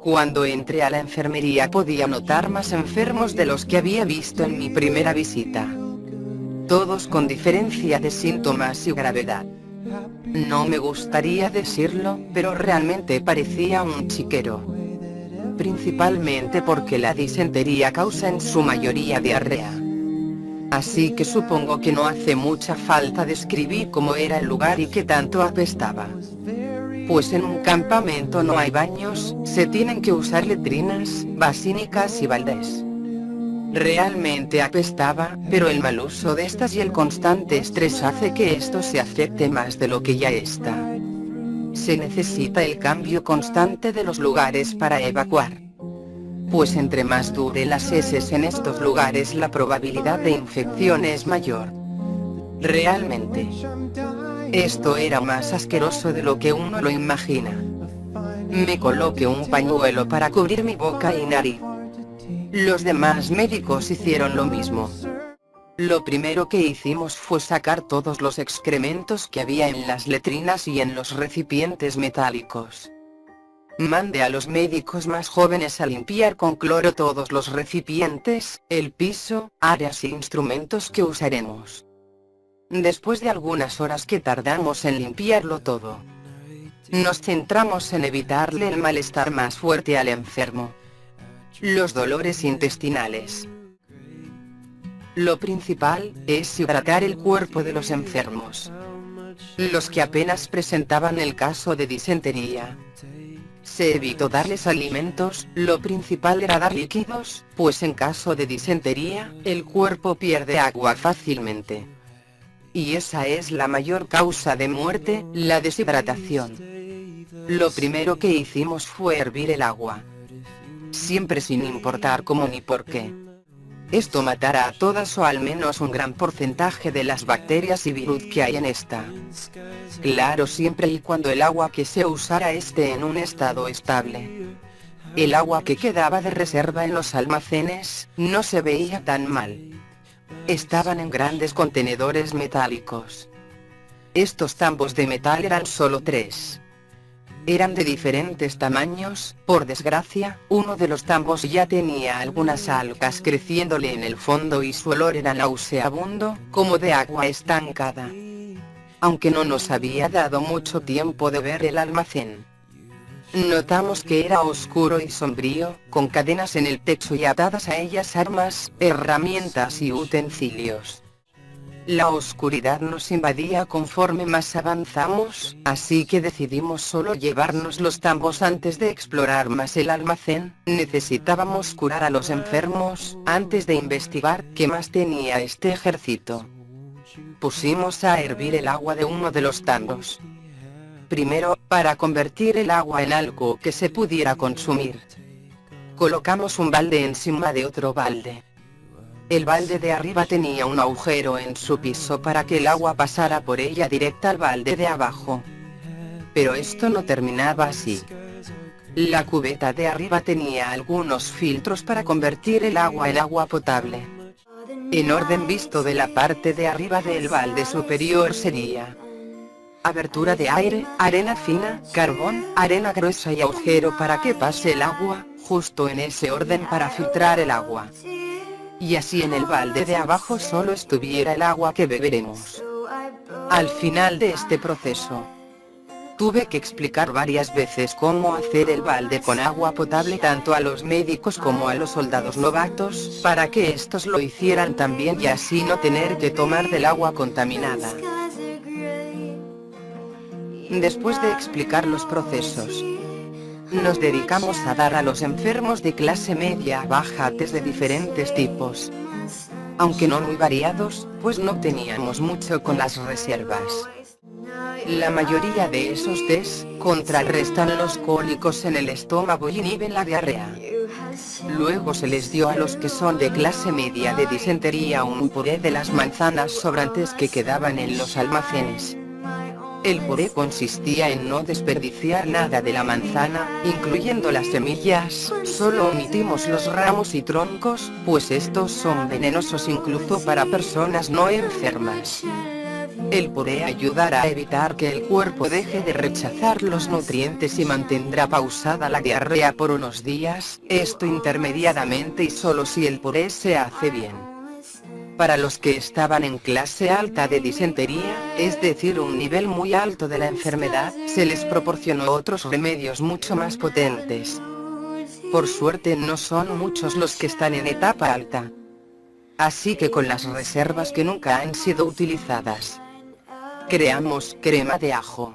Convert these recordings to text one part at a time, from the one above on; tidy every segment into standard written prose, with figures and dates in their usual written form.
Cuando entré a la enfermería podía notar más enfermos de los que había visto en mi primera visita. Todos con diferencia de síntomas y gravedad. No me gustaría decirlo, pero realmente parecía un chiquero. Principalmente porque la disentería causa en su mayoría diarrea. Así que supongo que no hace mucha falta describir cómo era el lugar y qué tanto apestaba. Pues en un campamento no hay baños, se tienen que usar letrinas, basínicas y baldés. Realmente apestaba, pero el mal uso de estas y el constante estrés hace que esto se acepte más de lo que ya está. Se necesita el cambio constante de los lugares para evacuar. Pues entre más dure las heces en estos lugares la probabilidad de infección es mayor. Realmente. Esto era más asqueroso de lo que uno lo imagina. Me coloqué un pañuelo para cubrir mi boca y nariz. Los demás médicos hicieron lo mismo. Lo primero que hicimos fue sacar todos los excrementos que había en las letrinas y en los recipientes metálicos. Mandé a los médicos más jóvenes a limpiar con cloro todos los recipientes, el piso, áreas e instrumentos que usaremos. Después de algunas horas que tardamos en limpiarlo todo, nos centramos en evitarle el malestar más fuerte al enfermo. Los dolores intestinales. Lo principal es hidratar el cuerpo de los enfermos. Los que apenas presentaban el caso de disentería. Se evitó darles alimentos, lo principal era dar líquidos, pues en caso de disentería, el cuerpo pierde agua fácilmente. Y esa es la mayor causa de muerte, la deshidratación. Lo primero que hicimos fue hervir el agua. Siempre sin importar cómo ni por qué. Esto matará a todas o al menos un gran porcentaje de las bacterias y virus que hay en esta. Claro, siempre y cuando el agua que se usara esté en un estado estable. El agua que quedaba de reserva en los almacenes, no se veía tan mal. Estaban en grandes contenedores metálicos. Estos tambos de metal eran solo 3. Eran de diferentes tamaños, por desgracia, uno de los tambos ya tenía algunas algas creciéndole en el fondo y su olor era nauseabundo, como de agua estancada. Aunque no nos había dado mucho tiempo de ver el almacén. Notamos que era oscuro y sombrío, con cadenas en el techo y atadas a ellas armas, herramientas y utensilios. La oscuridad nos invadía conforme más avanzamos, así que decidimos solo llevarnos los tambos antes de explorar más el almacén. Necesitábamos curar a los enfermos, antes de investigar qué más tenía este ejército. Pusimos a hervir el agua de uno de los tambos. Primero, para convertir el agua en algo que se pudiera consumir. Colocamos un balde encima de otro balde. El balde de arriba tenía un agujero en su piso para que el agua pasara por ella directa al balde de abajo. Pero esto no terminaba así. La cubeta de arriba tenía algunos filtros para convertir el agua en agua potable. En orden visto de la parte de arriba del balde superior sería abertura de aire, arena fina, carbón, arena gruesa y agujero para que pase el agua, justo en ese orden para filtrar el agua. Y así en el balde de abajo solo estuviera el agua que beberemos. Al final de este proceso, tuve que explicar varias veces cómo hacer el balde con agua potable tanto a los médicos como a los soldados novatos, para que estos lo hicieran también y así no tener que tomar del agua contaminada. Después de explicar los procesos, nos dedicamos a dar a los enfermos de clase media a baja tés de diferentes tipos. Aunque no muy variados, pues no teníamos mucho con las reservas. La mayoría de esos tés contrarrestan los cólicos en el estómago y inhiben la diarrea. Luego se les dio a los que son de clase media de disentería un puré de las manzanas sobrantes que quedaban en los almacenes. El puré consistía en no desperdiciar nada de la manzana, incluyendo las semillas, solo omitimos los ramos y troncos, pues estos son venenosos incluso para personas no enfermas. El puré ayudará a evitar que el cuerpo deje de rechazar los nutrientes y mantendrá pausada la diarrea por unos días, esto intermediadamente y solo si el puré se hace bien. Para los que estaban en clase alta de disentería, es decir un nivel muy alto de la enfermedad, se les proporcionó otros remedios mucho más potentes. Por suerte no son muchos los que están en etapa alta. Así que con las reservas que nunca han sido utilizadas, creamos crema de ajo.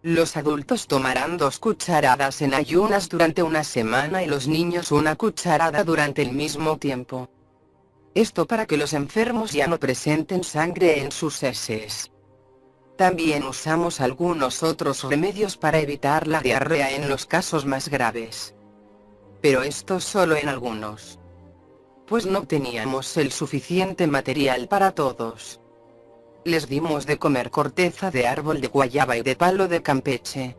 Los adultos tomarán 2 cucharadas en ayunas durante una semana y los niños 1 cucharada durante el mismo tiempo. Esto para que los enfermos ya no presenten sangre en sus heces. También usamos algunos otros remedios para evitar la diarrea en los casos más graves. Pero esto solo en algunos. Pues no teníamos el suficiente material para todos. Les dimos de comer corteza de árbol de guayaba y de palo de Campeche.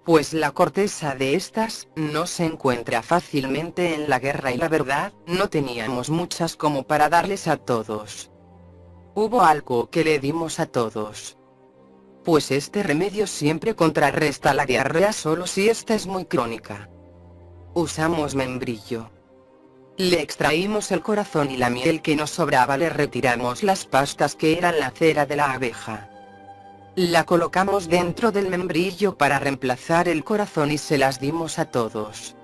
Pues la corteza de estas no se encuentra fácilmente en la guerra y la verdad, no teníamos muchas como para darles a todos. Hubo algo que le dimos a todos. Pues este remedio siempre contrarresta la diarrea solo si esta es muy crónica. Usamos membrillo. Le extraímos el corazón y la miel que nos sobraba, le retiramos las pastas que eran la cera de la abeja. La colocamos dentro del membrillo para reemplazar el corazón y se las dimos a todos.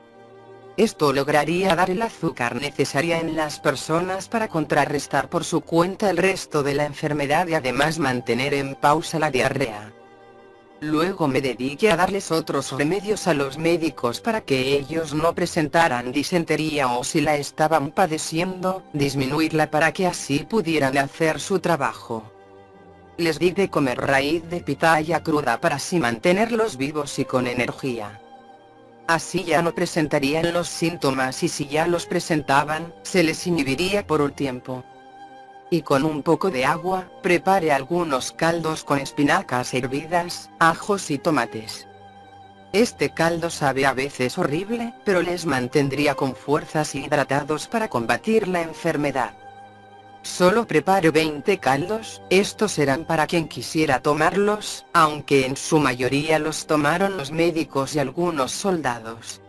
Esto lograría dar el azúcar necesaria en las personas para contrarrestar por su cuenta el resto de la enfermedad y además mantener en pausa la diarrea. Luego me dediqué a darles otros remedios a los médicos para que ellos no presentaran disentería o si la estaban padeciendo, disminuirla para que así pudieran hacer su trabajo. Les di de comer raíz de pitaya cruda para así mantenerlos vivos y con energía. Así ya no presentarían los síntomas y si ya los presentaban, se les inhibiría por un tiempo. Y con un poco de agua, prepare algunos caldos con espinacas hervidas, ajos y tomates. Este caldo sabe a veces horrible, pero les mantendría con fuerzas y hidratados para combatir la enfermedad. Solo prepare 20 caldos, estos serán para quien quisiera tomarlos, aunque en su mayoría los tomaron los médicos y algunos soldados.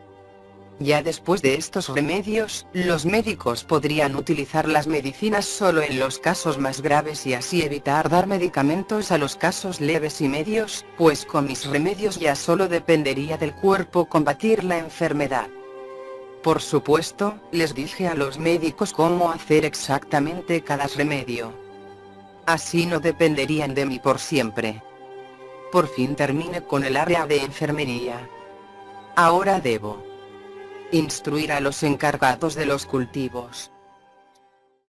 Ya después de estos remedios, los médicos podrían utilizar las medicinas solo en los casos más graves y así evitar dar medicamentos a los casos leves y medios, pues con mis remedios ya solo dependería del cuerpo combatir la enfermedad. Por supuesto, les dije a los médicos cómo hacer exactamente cada remedio. Así no dependerían de mí por siempre. Por fin terminé con el área de enfermería. Ahora debo instruir a los encargados de los cultivos.